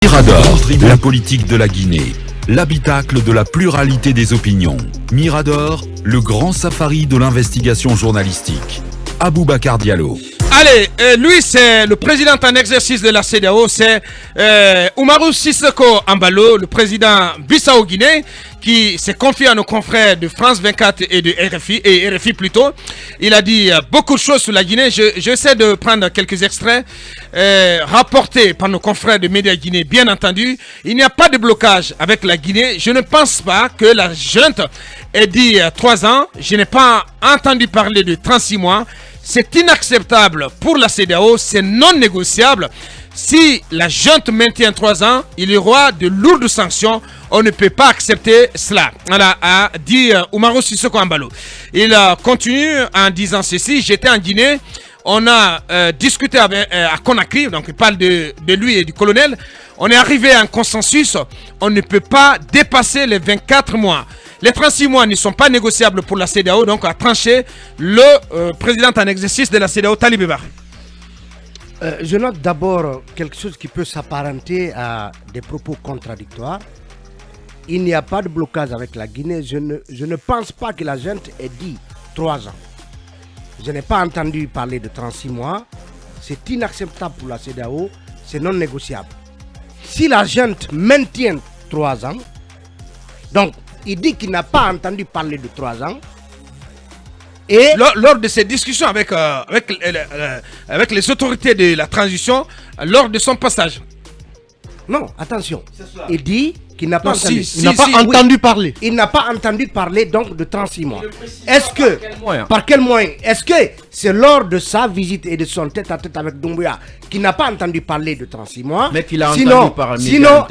Mirador, la politique de la Guinée, l'habitacle de la pluralité des opinions. Mirador, le grand safari de l'investigation journalistique. Aboubacar Diallo. Allez, lui c'est le président en exercice de la CEDEAO, c'est Umaru Sissoco Embalo, le président Bissau-Guinée, qui s'est confié à nos confrères de France 24 et de RFI plutôt. Il a dit beaucoup de choses sur la Guinée. J'essaie de prendre quelques extraits rapportés par nos confrères de médias guinéens. Bien entendu, il n'y a pas de blocage avec la Guinée. Je ne pense pas que la junte ait dit 3 ans. Je n'ai pas entendu parler de 36 mois. C'est inacceptable pour la CEDEAO, c'est non négociable. Si la junte maintient 3 ans, il y aura de lourdes sanctions. On ne peut pas accepter cela. Voilà, a dit Umaru Sissoco Embalo. Il continue en disant ceci. J'étais en Guinée. On a discuté à Conakry, donc il parle de lui et du colonel. On est arrivé à un consensus. On ne peut pas dépasser les 24 mois. Les 36 mois ne sont pas négociables pour la CEDEAO, donc a tranché le président en exercice de la CEDEAO, Talibé Barry. Je note d'abord quelque chose qui peut s'apparenter à des propos contradictoires. Il n'y a pas de blocage avec la Guinée. Je ne pense pas que la junte ait dit 3 ans. Je n'ai pas entendu parler de 36 mois. C'est inacceptable pour la CEDEAO. C'est non négociable. Si la junte maintient 3 ans, donc il dit qu'il n'a pas entendu parler de 3 ans. Et lors de ces discussions avec les autorités de la transition, lors de son passage. Non, attention. Il dit qu'il n'a pas entendu parler. Il n'a pas entendu parler donc de 36 mois. Est-ce que, par quel moyen? Est-ce que c'est lors de sa visite et de son tête-à-tête avec Doumbouya qu'il n'a pas entendu parler de 36 mois? Mais qu'il a sinon,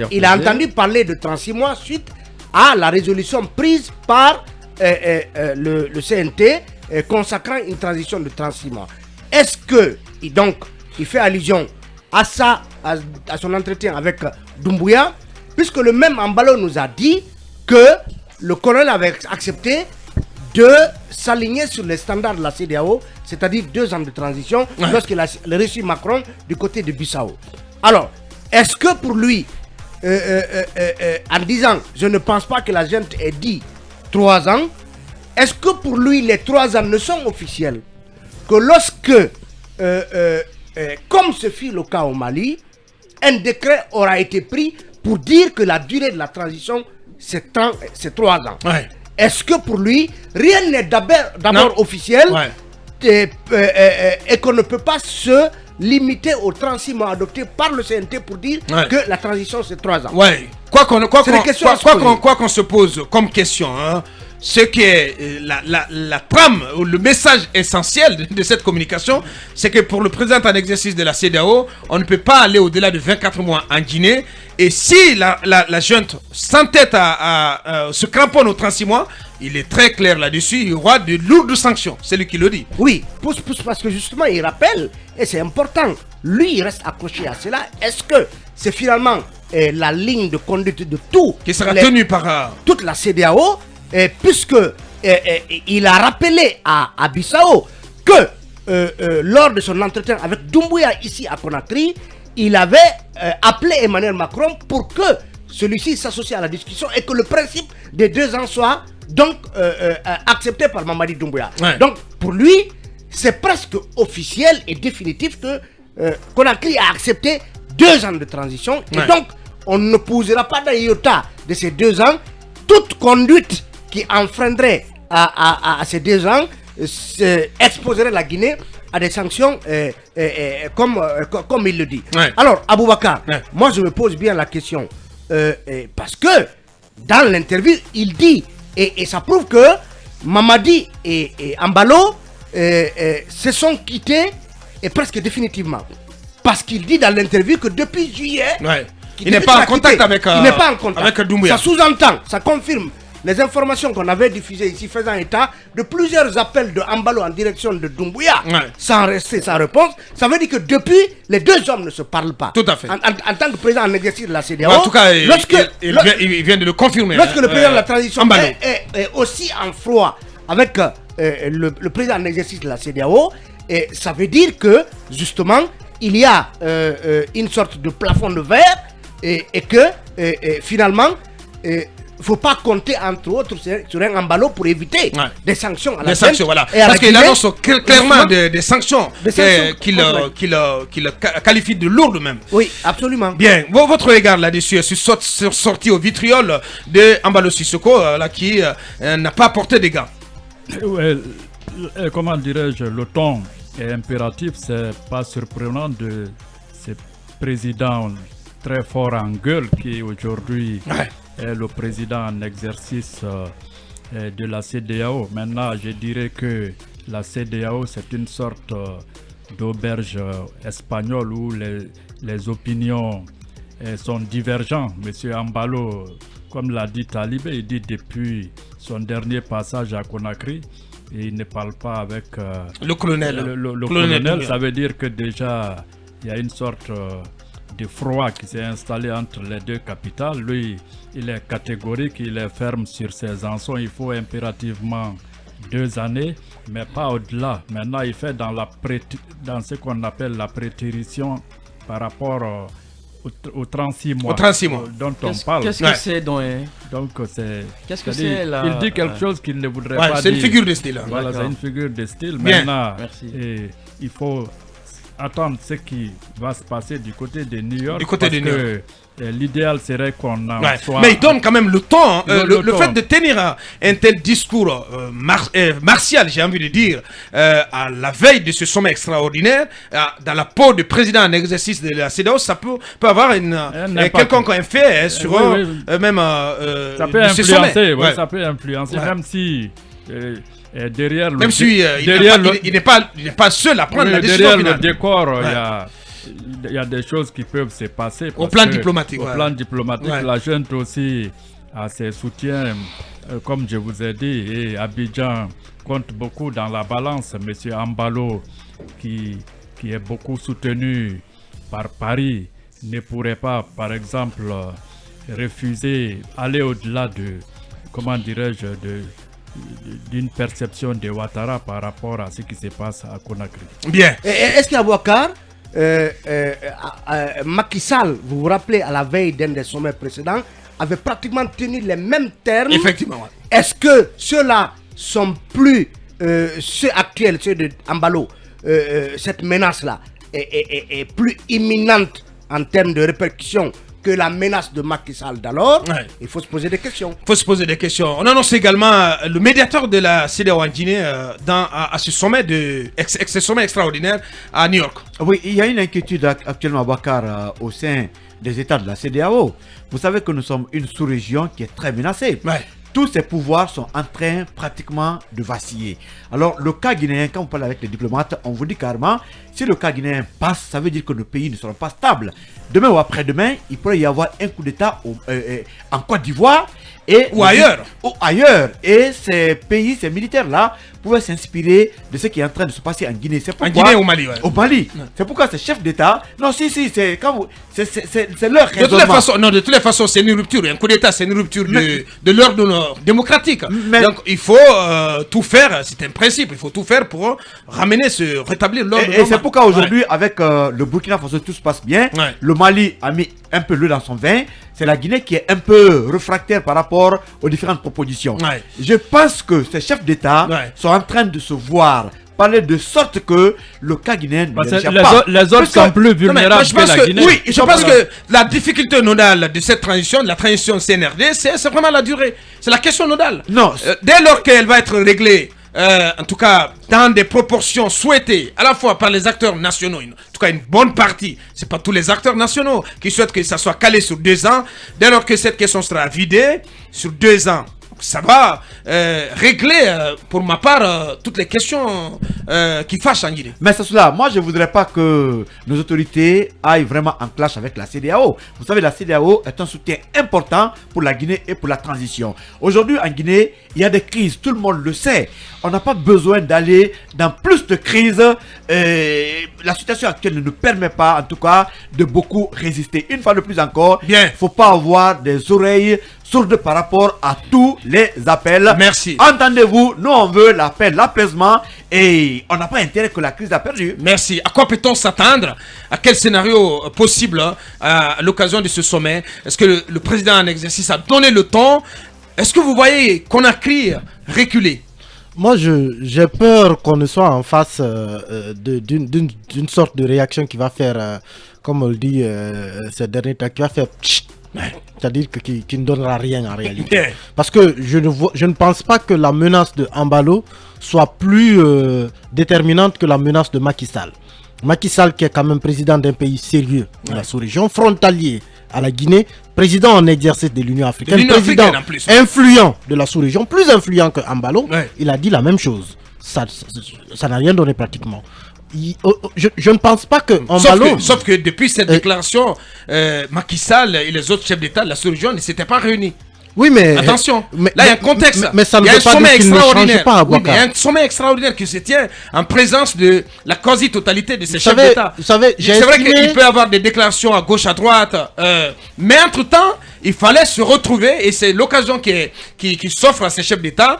il a entendu parler de 36 mois suite à la résolution prise par le CNT consacrant une transition de 36 mois. Est-ce que, donc, il fait allusion à son entretien avec Doumbouya, puisque le même Embalo nous a dit que le colonel avait accepté de s'aligner sur les standards de la CEDEAO, c'est-à-dire 2 ans de transition, lorsqu'il a reçu Macron du côté de Bissau. Alors, est-ce que pour lui, en disant je ne pense pas que la junte ait dit 3 ans, est-ce que pour lui les 3 ans ne sont officiels que lorsque, comme ce fut le cas au Mali, un décret aura été pris pour dire que la durée de la transition c'est 3 ans. Est-ce que pour lui rien n'est d'abord officiel et qu'on ne peut pas se limité aux 36 mois adoptés par le CNT pour dire que la transition c'est 3 ans. Quoi qu'on se pose comme question, hein, ce qui est la trame ou le message essentiel de cette communication, c'est que pour le président en exercice de la CEDEAO, on ne peut pas aller au-delà de 24 mois en Guinée. Et si la junte s'entête à se cramponne aux 36 mois, il est très clair là-dessus, il y aura de lourdes sanctions. C'est lui qui le dit. Oui, parce que justement, il rappelle, et c'est important, lui, il reste accroché à cela. Est-ce que c'est finalement la ligne de conduite de tout qui sera tenue par toute la CEDEAO, puisque il a rappelé à Bissau que lors de son entretien avec Doumbouya ici à Conakry, il avait appelé Emmanuel Macron pour que celui-ci s'associe à la discussion et que le principe des 2 ans soit donc accepté par Mamadi Doumbouya. Donc pour lui, c'est presque officiel et définitif que Conakry a accepté 2 ans de transition. Et donc on ne posera pas d'un iota de ces 2 ans. Toute conduite qui enfreindrait à ces 2 ans exposerait la Guinée à des sanctions comme il le dit. Alors Aboubacar, moi je me pose bien la question parce que dans l'interview il dit et ça prouve que Mamadi et Embalo se sont quittés et presque définitivement, parce qu'il dit dans l'interview que depuis juillet il n'est pas en contact avec Doumbouya. Ça sous-entend, ça confirme les informations qu'on avait diffusées ici faisant état de plusieurs appels de Embalo en direction de Doumbouya sans rester sans réponse. Ça veut dire que depuis, les 2 hommes ne se parlent pas. Tout à fait. En tant que président en exercice de la CEDEAO. En tout cas, il vient de le confirmer. Lorsque le président de la transition est aussi en froid avec le président en exercice de la CEDEAO, ça veut dire que justement, il y a une sorte de plafond de verre et que finalement, il ne faut pas compter entre autres sur un Embalo pour éviter des sanctions à la sanctions, voilà. Et parce qu'il annonce clairement des sanctions, qu'il qualifie de lourdes même. Oui, absolument. Bien, votre regard là-dessus sur sortie au vitriol de Embalo Sissoko qui n'a pas porté des gants. Comment dirais-je, le ton est impératif, c'est pas surprenant de ce président très fort en gueule qui aujourd'hui est le président en exercice de la CEDEAO. Maintenant, je dirais que la CEDEAO, c'est une sorte d'auberge espagnole où les opinions sont divergentes. Monsieur Embalo, comme l'a dit Talibé, il dit depuis son dernier passage à Conakry, et il ne parle pas avec le colonel. Le colonel, ça veut dire que déjà, il y a une sorte de froid qui s'est installé entre les deux capitales. Lui, il est catégorique, il est ferme sur ses ansons. Il faut impérativement 2 années, mais pas au-delà. Maintenant, il fait dans ce qu'on appelle la prétérition par rapport aux 36 mois, dont on parle. Qu'est-ce que c'est donc qu'est-ce que c'est là? Il dit quelque chose qu'il ne voudrait pas dire. C'est une figure de style. Voilà, c'est une figure de style. Bien. Maintenant, il faut attendre ce qui va se passer du côté de New York. L'idéal serait qu'on en soit... Mais il donne quand même le temps, le fait de tenir un tel discours martial, j'ai envie de dire, à la veille de ce sommet extraordinaire, dans la peau du président en exercice de la CEDEAO, ça peut avoir quelconque effet sur même ça peut influencer, ça peut influencer, même si... derrière même si il n'est pas seul à prendre la décision finale. Derrière le décor, il y a des choses qui peuvent se passer. Au plan diplomatique. Au plan diplomatique, la junte aussi a ses soutiens, comme je vous ai dit, et Abidjan compte beaucoup dans la balance. Monsieur Embalo, qui est beaucoup soutenu par Paris, ne pourrait pas, par exemple, refuser, aller au-delà de, comment dirais-je, d'une perception de Ouattara par rapport à ce qui se passe à Conakry. Bien. Est-ce qu'Abouakar, Macky Sall, vous vous rappelez, à la veille d'un des sommets précédents, avait pratiquement tenu les mêmes termes? Effectivement. Est-ce que ceux-là sont plus ceux actuels, ceux de Embalo, cette menace-là est plus imminente en termes de répercussions que la menace de Macky Sall d'alors? Il faut se poser des questions. On annonce également le médiateur de la CEDEAO en Guinée à ce sommet extraordinaire à New York. Oui, il y a une inquiétude actuellement, Bakar, au sein des États de la CEDEAO. Vous savez que nous sommes une sous-région qui est très menacée. Tous ces pouvoirs sont en train pratiquement de vaciller. Alors le cas guinéen, quand vous parlez avec les diplomates, on vous dit carrément, si le cas guinéen passe, ça veut dire que nos pays ne seront pas stables. Demain ou après-demain, il pourrait y avoir un coup d'État en Côte d'Ivoire ou ailleurs. Et ces pays, ces militaires-là, pouvaient s'inspirer de ce qui est en train de se passer en Guinée. C'est pourquoi, en Guinée ou au Mali. Au Mali. C'est pourquoi ces chefs d'État, c'est leur raisonnement. De toutes les façons, c'est une rupture. Un coup d'État, c'est une rupture de l'ordre démocratique. Donc il faut tout faire, c'est un principe, il faut tout faire pour rétablir l'ordre. Et c'est pourquoi aujourd'hui, avec le Burkina Faso, tout se passe bien. Le Mali a mis un peu l'eau dans son vin. C'est la Guinée qui est un peu réfractaire par rapport aux différentes propositions. Je pense que ces chefs d'État sont en train de se voir parler de sorte que le cas guinéen ne l'échappe pas. Les autres sont plus vulnérables que la Guinée. Oui, je pense que la difficulté nodale de cette transition, de la transition CNRD, c'est vraiment la durée. C'est la question nodale. Non. Dès lors qu'elle va être réglée, en tout cas dans des proportions souhaitées à la fois par les acteurs nationaux, en tout cas une bonne partie, c'est pas tous les acteurs nationaux qui souhaitent que ça soit calé sur 2 ans. Dès lors que cette question sera vidée sur 2 ans, ça va régler pour ma part toutes les questions qui fâchent en Guinée. Mais c'est cela, moi je ne voudrais pas que nos autorités aillent vraiment en clash avec la CEDEAO. Vous savez, la CEDEAO est un soutien important pour la Guinée et pour la transition. Aujourd'hui en Guinée, il y a des crises, tout le monde le sait. On n'a pas besoin d'aller dans plus de crises la situation actuelle ne nous permet pas, en tout cas, de beaucoup résister. Une fois de plus encore, il Bien. ne faut pas avoir des oreilles sourdes par rapport à tous les appels. Merci. Entendez-vous, nous on veut la paix, l'apaisement et on n'a pas intérêt que la crise a perdu. Merci. À quoi peut-on s'attendre? À quel scénario possible à l'occasion de ce sommet? Est-ce que le président en exercice a donné le ton? Est-ce que vous voyez Conakry reculer? Moi, j'ai peur qu'on ne soit en face d'une sorte de réaction qui va faire, comme on le dit ces derniers temps, qui va faire tchit. C'est-à-dire qui ne donnera rien en réalité. Bien. Parce que je ne pense pas que la menace de Embalo soit plus déterminante que la menace de Macky Sall. Macky Sall, qui est quand même président d'un pays sérieux de la sous-région, frontalier à la Guinée, président en exercice de l'Union africaine, président en plus. influent de la sous-région, plus influent que Embalo, Ouais. il a dit la même chose. Ça n'a rien donné pratiquement. Je ne pense pas que Embalo... Sauf que depuis cette déclaration, Macky Sall et les autres chefs d'État de la sous-région ne s'étaient pas réunis. Oui, mais... Attention, mais- là il y a un contexte. Mais ça ne Il y a veut un pas sommet dire qu'il ne change extraordinaire. pas, Oui, mais il y a Abouakar. un sommet extraordinaire qui se tient en présence de la quasi-totalité de ces Vous chefs savez- d'État. vous savez, j'ai C'est vrai estimé- qu'il peut y avoir des déclarations à gauche, à droite, mais entre-temps, il fallait se retrouver et c'est l'occasion qui s'offre à ces chefs d'État,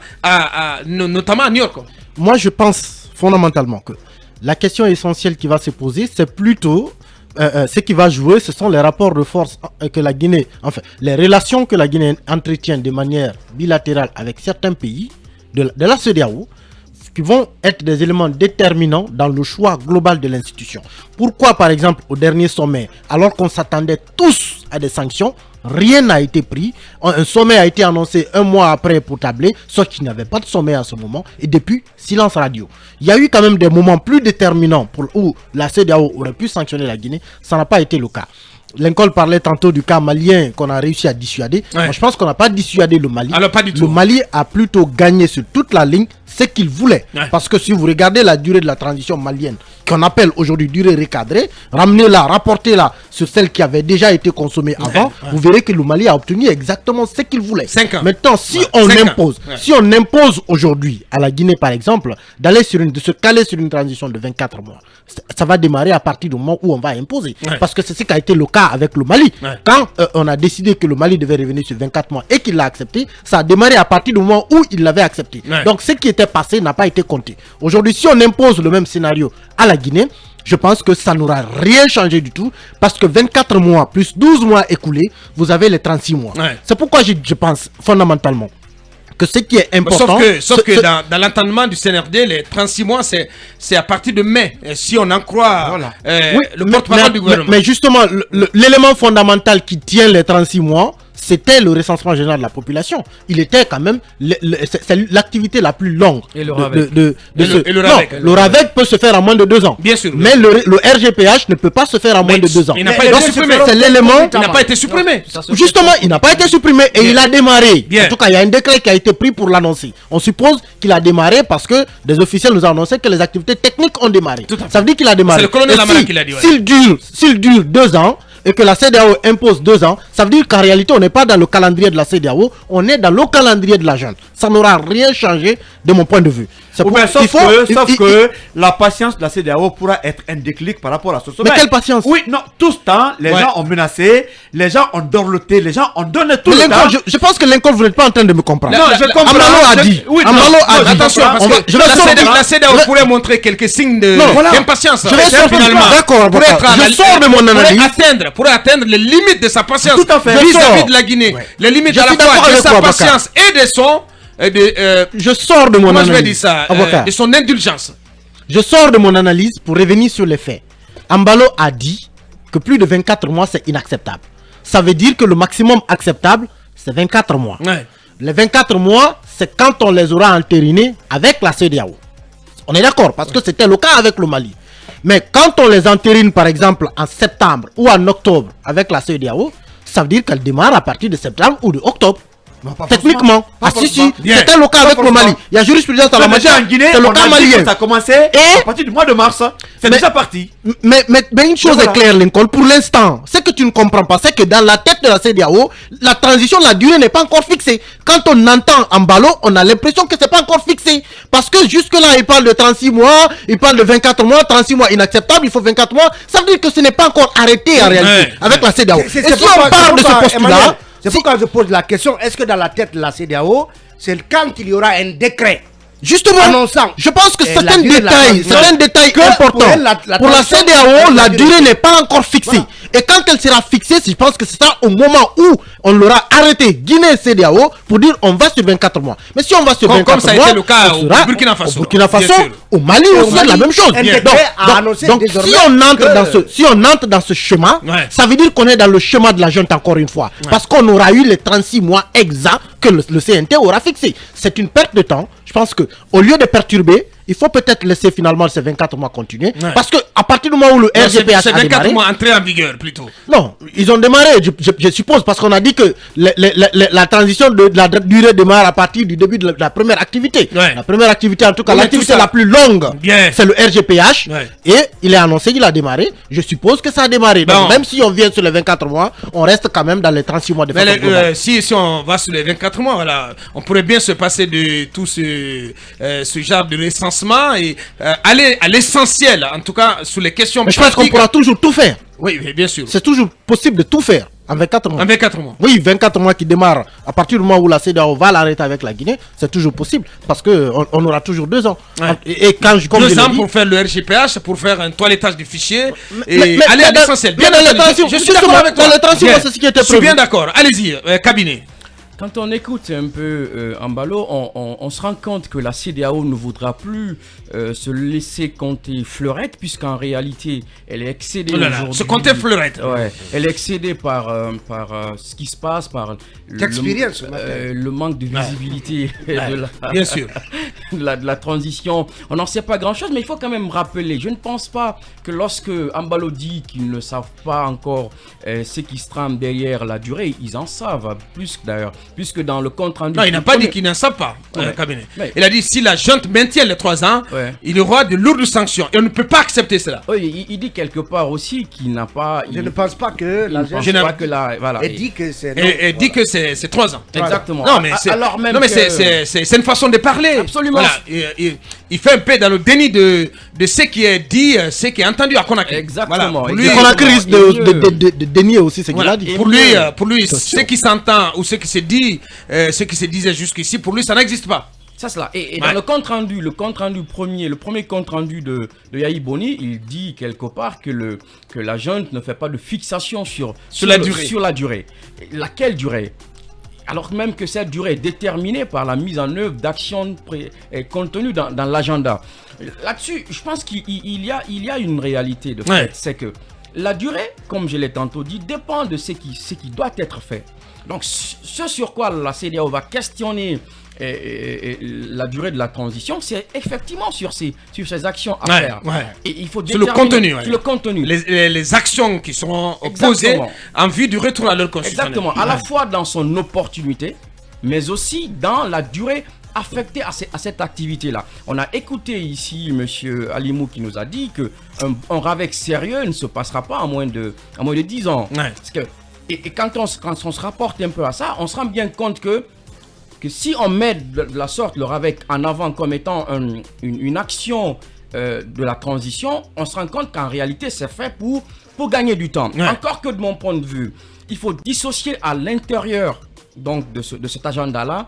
notamment à New York. Moi, je pense fondamentalement que la question essentielle qui va se poser, c'est plutôt ce qui va jouer, ce sont les rapports de force que la Guinée, enfin, les relations que la Guinée entretient de manière bilatérale avec certains pays de la CEDEAO, qui vont être des éléments déterminants dans le choix global de l'institution. Pourquoi, par exemple, au dernier sommet, alors qu'on s'attendait tous à des sanctions, rien n'a été pris. Un sommet a été annoncé un mois après pour tabler, sauf qu'il n'y avait pas de sommet à ce moment. Et depuis, silence radio. Il y a eu quand même des moments plus déterminants où la CEDEAO aurait pu sanctionner la Guinée. Ça n'a pas été le cas. Lincoln parlait tantôt du cas malien qu'on a réussi à dissuader. Ouais. Moi, je pense qu'on n'a pas dissuadé le Mali. Alors, pas du tout. Le Mali a plutôt gagné sur toute la ligne ce qu'il voulait. Ouais. Parce que si vous regardez la durée de la transition malienne, qu'on appelle aujourd'hui durée recadrée, ramenez-la, rapportez-la sur celle qui avait déjà été consommée avant, vous verrez que le Mali a obtenu exactement ce qu'il voulait. 5 ans. Maintenant, si Ouais, on 5 ans. impose, Ouais. si on impose aujourd'hui à la Guinée par exemple, de se caler sur une transition de 24 mois, ça va démarrer à partir du moment où on va imposer. Ouais. Parce que c'est ce qui a été le cas avec le Mali. Ouais. Quand on a décidé que le Mali devait revenir sur 24 mois et qu'il l'a accepté, ça a démarré à partir du moment où il l'avait accepté. Ouais. Donc ce qui était passé n'a pas été compté. Aujourd'hui, si on impose le même scénario à la Guinée, je pense que ça n'aura rien changé du tout parce que 24 mois plus 12 mois écoulés, vous avez les 36 mois. Ouais. C'est pourquoi je pense fondamentalement que ce qui est important... Sauf que dans l'entendement du CNRD, les 36 mois, c'est à partir de mai. Et si on en croit Voilà. le porte-parole du gouvernement. Mais justement, l'élément fondamental qui tient les 36 mois, c'était le recensement général de la population. Il était quand même c'est l'activité la plus longue. Et le de- RAVEC. de- de Et ce- le Non, RAVEC. le RAVEC peut se faire en moins de 2 ans. Bien sûr. Mais le RGPH ne peut pas se faire en moins Mais de 2 ans. il n'a pas Donc, été supprimé. c'est l'élément... Il n'a pas été supprimé. Justement, il n'a pas été supprimé et Bien. il a démarré. Bien. En tout cas, il y a un décret qui a été pris pour l'annoncer. On suppose qu'il a démarré parce que des officiels nous ont annoncé que les activités techniques ont démarré. Tout à fait. Ça veut dire qu'il a démarré. C'est le colonel Et Lamara qui l'a dit, ouais. S'il dure 2 ans et que la CEDEAO impose 2 ans, ça veut dire qu'en réalité, on n'est pas dans le calendrier de la CEDEAO, on est dans le calendrier de la junte. Ça n'aura rien changé de mon point de vue. C'est Ou pour- bien, sauf il faut- que, il- la patience de la CEDEAO pourra être un déclic par rapport à ce sommet. Mais quelle patience? Oui, non, tout ce temps, les Ouais. gens ont menacé, les gens ont dorloté, les gens ont donné tout Mais le Lincoln, temps. je pense que Lincoln, vous n'êtes pas en train de me comprendre. Non, je comprends. Amalo a Je- dit. oui, non, Amalo a non, dit. Attention, parce On va- que je vais sortir. la CEDEAO Je- pourrait montrer quelques signes de Non, voilà. d'impatience. Je vais sortir. D'accord, Pourrait avocat. être à Je sors de mon analyse. Pourrait atteindre les limites de sa patience. Tout à fait. Je Vis-à-vis sors. de la Guinée. Ouais. Les limites Je à la suis d'accord fois de avec sa toi, avocat. patience et de son... Je sors de mon comment analyse. je vais dire ça Avocat. de son indulgence. Je sors de mon analyse pour revenir sur les faits. Ambalo a dit que plus de 24 mois, c'est inacceptable. Ça veut dire que le maximum acceptable, c'est 24 mois. Ouais. Les 24 mois, c'est quand on les aura entérinés avec la CEDEAO. On est d'accord, parce que c'était le cas avec le Mali. Mais quand on les entérine, par exemple, en septembre ou en octobre avec la CEDEAO, ça veut dire qu'elle démarre à partir de septembre ou de octobre. Non, pas Techniquement. forcément. Pas Ah si, si. forcément. Bien. C'était le cas Pas avec le forcément. Mali. Il y a jurisprudence à la Mais déjà matière. en Guinée, C'est le on cas a dit que malien. ça a commencé Et- à partir du mois de mars. C'est Mais- déjà parti. Mais une chose Voilà. est claire, Lincoln, pour l'instant, ce que tu ne comprends pas, c'est que dans la tête de la CEDEAO, la transition, la durée n'est pas encore fixée. Quand on entend Embalo, on a l'impression que c'est pas encore fixé. Parce que jusque-là, il parle de 36 mois, il parle de 24 mois, 36 mois inacceptable, il faut 24 mois. Ça veut dire que ce n'est pas encore arrêté en réalité avec la CEDEAO. Et si on parle de ce postulat, c'est pourquoi je pose la question, est-ce que dans la tête de la CEDEAO, c'est quand il y aura un décret justement, annonçant, je pense que c'est la un durée de la détail, transition, c'est un détail que important. pour elle, la Pour la transition, CEDEAO, la la durée durée n'est pas encore fixée. Voilà. Et quand elle sera fixée, je pense que c'est ça au moment où on l'aura arrêté, Guinée et CEDEAO, pour dire on va sur 24 mois. Mais si on va sur Comme 24 ça a mois, été le cas on au sera Burkina Faso. Au Burkina Bien Faso, sûr. au Mali aussi, c'est la même chose. un Donc, décret a annoncé donc, désormais si on entre que- si on entre dans ce schéma, Ouais. ça veut dire qu'on est dans le schéma de la junte encore une fois. Parce qu'on aura eu les 36 mois exacts que le CNT aura fixé. C'est une perte de temps. Je pense que au lieu de perturber, il faut peut-être laisser finalement ces 24 mois continuer. Ouais. Parce que à partir du moment où le Non, RGPH c'est a 24 démarré, mois entrés en vigueur plutôt. non, ils ont démarré, je suppose, parce qu'on a dit que la transition de la durée démarre à partir du début de la première activité. Ouais. La première activité, en tout cas, Oui, mais l'activité tout ça- la plus longue, Bien. c'est le RGPH. Ouais. Et il est annoncé qu'il a démarré. Je suppose que ça a démarré. Bon. Donc, même si on vient sur les 24 mois, on reste quand même dans les 36 mois de Mais façon globale. si on va sur les 24 mois, voilà, on pourrait bien se passer de tout ce genre de recensement et aller à l'essentiel, en tout cas sur les questions Mais je pense qu'on pratiques. pourra toujours tout faire. Oui, bien sûr. C'est toujours possible de tout faire en 24 mois. En 24 mois. Oui, 24 mois qui démarrent à partir du moment où la CEDEAO va l'arrêter avec la Guinée, c'est toujours possible parce qu'on aura toujours 2 ans. Ouais. Et quand comme je 2 l'ai ans dit, pour faire le RGPH, pour faire un toilettage du fichier et mais aller à dans- l'essentiel. mais dans les entendu, transitions, je suis justement, d'accord avec toi. dans les transitions, Bien. c'est ce qui était Je suis prévu. bien d'accord. Allez-y, cabinet. Quand on écoute un peu Embalo, on se rend compte que la CEDEAO ne voudra plus se laisser compter fleurette, puisqu'en réalité, elle est excédée Oh là là, aujourd'hui. ce comptait fleurette. Ouais, elle est excédée par ce qui se passe, par D'expérience, le manque de visibilité Bien sûr. de la transition. On n'en sait pas grand-chose, mais il faut quand même rappeler. Je ne pense pas que lorsque Embalo dit qu'ils ne savent pas encore ce qui se trame derrière la durée, ils en savent plus d'ailleurs, puisque dans le compte rendu... Non, il n'a pas dit qu'il n'en savent pas, Ouais. cabinet. Ouais. Il a dit si la junte maintient les 3 ans, Ouais. il y aura de lourdes sanctions. Et on ne peut pas accepter cela. Oui, il dit quelque part aussi qu'il n'a pas... Je il- ne pense pas que il la ne pense Je n'ai- pas que la... Voilà. elle dit que c'est... Et dit que c'est 3 ans. Exactement. Non, mais c'est Alors même non, mais que- c'est une façon de parler. Absolument. Voilà. Il fait un peu dans le déni de ce qui est dit, ce qui est entendu à Conakry. Exactement. Voilà. Pour Et lui, Conakry risque de dénier aussi ce qu'il voilà. a dit. Pour lui, ce qui s'entend ou ce qui se dit, ce qui se disait jusqu'ici, pour lui, ça n'existe pas. Ça, cela. Et Ouais. dans le compte rendu premier, le premier compte rendu de Yahi Boni, il dit quelque part que la junte ne fait pas de fixation sur la durée. Sur la durée. Laquelle durée? Alors même que cette durée est déterminée par la mise en œuvre d'actions contenues dans l'agenda. Là-dessus, je pense qu'il y a une réalité de fait. Ouais. C'est que la durée, comme je l'ai tantôt dit, dépend de ce qui doit être fait. Donc, ce sur quoi la CEDEAO va questionner la durée de la transition, c'est effectivement sur ces actions à Ouais, faire. ouais. Et il faut Sur le déterminer- contenu, ouais. sur le contenu. Les actions qui seront posées Exactement. en vue du retour à leur constitution. Exactement. À la fois dans son opportunité, mais aussi dans la durée affectée à cette activité-là. On a écouté ici Monsieur Alimou qui nous a dit que un RAVEC sérieux ne se passera pas en moins de 10 ans. Ouais. Parce que, et quand on se rapporte un peu à ça, on se rend bien compte que si on met de la sorte le RAVEC en avant comme étant une action de la transition, on se rend compte qu'en réalité c'est fait pour gagner du temps. Ouais. Encore que de mon point de vue, il faut dissocier à l'intérieur donc de cet agenda-là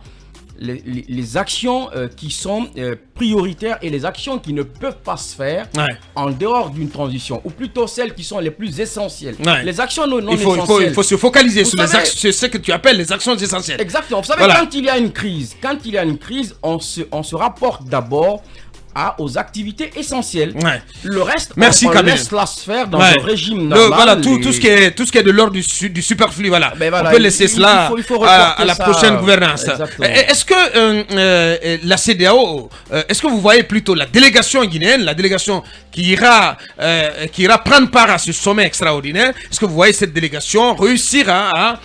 les actions qui sont prioritaires et les actions qui ne peuvent pas se faire Ouais. en dehors d'une transition, ou plutôt celles qui sont les plus essentielles. Ouais. Les actions non Il faut essentielles. se focaliser Vous sur savez- sur ce que tu appelles les actions essentielles. Exactement. Vous savez, Voilà. quand il y a une crise, on se rapporte d'abord aux activités essentielles. Ouais. Le reste, Merci, on Kamel. laisse la sphère dans Ouais. un régime normal. Voilà, tout ce qui est de l'ordre du superflu, voilà. Ben voilà, On peut laisser il cela faut à reporter la ça. prochaine gouvernance. Exactement. Est-ce que la CEDEAO, est-ce que vous voyez plutôt la délégation guinéenne, la délégation qui ira prendre part à ce sommet extraordinaire, est-ce que vous voyez cette délégation réussir à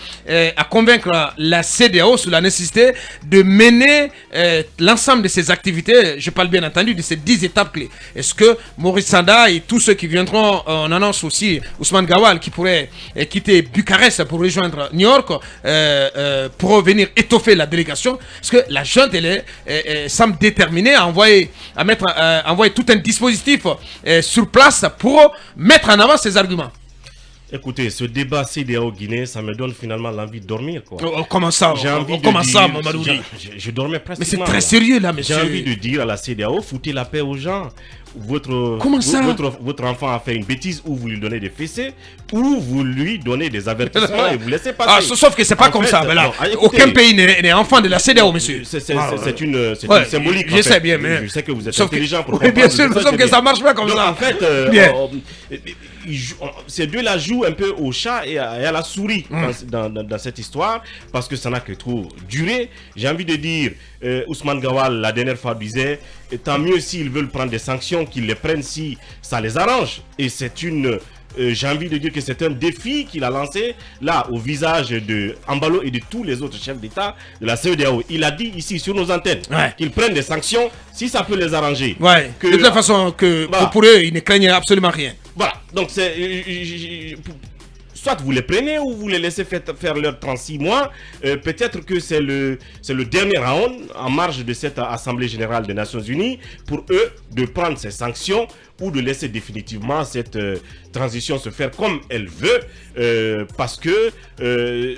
convaincre la CEDEAO sur la nécessité de mener l'ensemble de ces activités, je parle bien entendu de ces 10 étapes clés. Est-ce que Maurice Sanda et tous ceux qui viendront, on annonce aussi Ousmane Gawal qui pourrait quitter Bucarest pour rejoindre New York pour venir étoffer la délégation. Est-ce que la junte semble déterminée à envoyer tout un dispositif sur place pour mettre en avant ces arguments? Écoutez, ce débat CEDEAO Guinée, ça me donne finalement l'envie de dormir, quoi. Comment ça? J'ai envie de comment dire, ça, Mamadou? je dormais presque. Mais c'est très sérieux là, J'ai monsieur. envie de dire à la CEDEAO, foutez la paix aux gens. Comment ça? Votre enfant a fait une bêtise, ou vous lui donnez des fessées, ou vous lui donnez des avertissements et vous laissez passer. Sauf que c'est pas En comme fait, ça. Mais là, non, écoutez, aucun pays n'est enfant de la CEDEAO, monsieur. C'est une Ouais, symbolique. je sais bien, mais je sais que vous êtes sauf que- intelligent pour oui, bien comprendre, sûr, je sauf sais que bien. ça marche pas comme Donc, ça. en fait, Bien. ces deux-là jouent un peu au chat et à la souris dans cette histoire, parce que ça n'a que trop duré. J'ai envie de dire, Ousmane Gawal, la dernière fois, disait, tant mieux s'ils veulent prendre des sanctions, qu'ils les prennent si ça les arrange. Et c'est une... j'ai envie de dire que c'est un défi qu'il a lancé là au visage de Ambalo et de tous les autres chefs d'État de la CEDEAO. Il a dit ici sur nos antennes qu'ils prennent des sanctions si ça peut les arranger. Ouais. Que, de toute façon, voilà. pour eux, ils ne craignent absolument rien. Voilà, donc c'est... soit vous les prenez ou vous les laissez faire leurs 36 mois. Peut-être que c'est le dernier round en marge de cette Assemblée Générale des Nations Unies pour eux de prendre ces sanctions ou de laisser définitivement cette transition se faire comme elle veut, parce que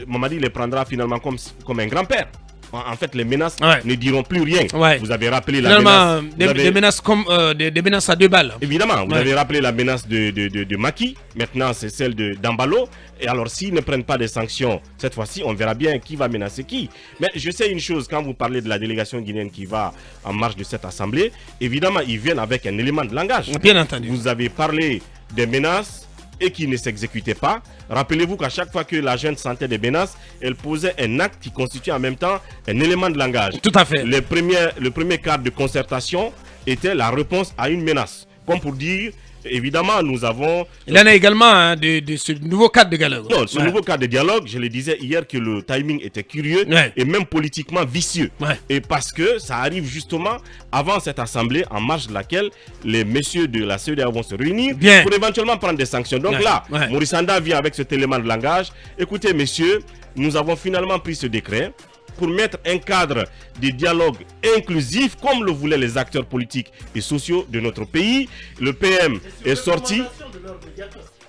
Mamadi les prendra finalement comme un grand-père. En fait, les menaces ne diront plus rien. Ouais. Vous avez rappelé la Finalement, menace... des menaces comme des menaces à 2 balles. Évidemment, vous avez rappelé la menace de Maki. Maintenant, c'est celle d'Ambalo. Et alors, s'ils ne prennent pas des sanctions, cette fois-ci, on verra bien qui va menacer qui. Mais je sais une chose, quand vous parlez de la délégation guinéenne qui va en marge de cette assemblée, évidemment, ils viennent avec un élément de langage. Bien entendu. Vous avez parlé des menaces et qui ne s'exécutaient pas. Rappelez-vous qu'à chaque fois que la jeune sentait des menaces, elle posait un acte qui constitue en même temps un élément de langage. Tout à fait. Le premier cadre de concertation était la réponse à une menace. Comme pour dire, évidemment, nous avons... Il y en a également de ce nouveau cadre de dialogue. Non, ce nouveau cadre de dialogue, je le disais hier que le timing était curieux et même politiquement vicieux. Et parce que ça arrive justement avant cette assemblée en marge de laquelle les messieurs de la CEDEAO vont se réunir pour éventuellement prendre des sanctions. Donc là, Maurice Sanda vient avec cet élément de langage. Écoutez, messieurs, nous avons finalement pris ce décret pour mettre un cadre de dialogue inclusif comme le voulaient les acteurs politiques et sociaux de notre pays. Le PM est sorti.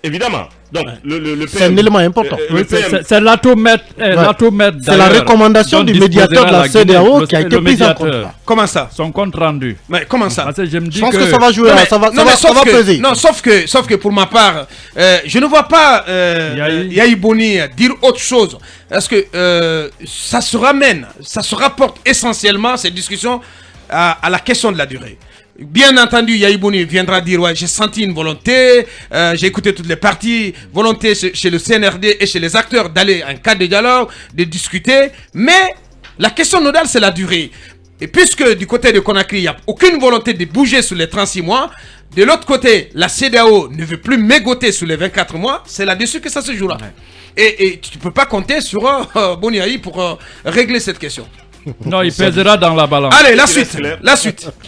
Évidemment. Donc, le PM, c'est un élément important. C'est l'automètre. C'est la recommandation du médiateur de la CEDEAO qui a été prise en compte. Comment ça? Son compte rendu. Mais comment ça? Parce que je me dis pense que ça va jouer, ça va peser. Non, sauf que pour ma part, je ne vois pas Yahi Boni dire autre chose. Parce que ça se rapporte essentiellement, cette discussion, à la question de la durée. Bien entendu, Yahi Boni viendra dire ouais, j'ai senti une volonté, j'ai écouté toutes les parties, volonté chez le CNRD et chez les acteurs d'aller en cadre de dialogue, de discuter, mais la question nodale c'est la durée. Et puisque du côté de Conakry, il n'y a aucune volonté de bouger sur les 36 mois, de l'autre côté, la CEDEAO ne veut plus mégoter sur les 24 mois, c'est là-dessus que ça se jouera. Et tu ne peux pas compter sur Boni Yahi pour régler cette question. Non, il pèsera dans la balance. Allez, la suite.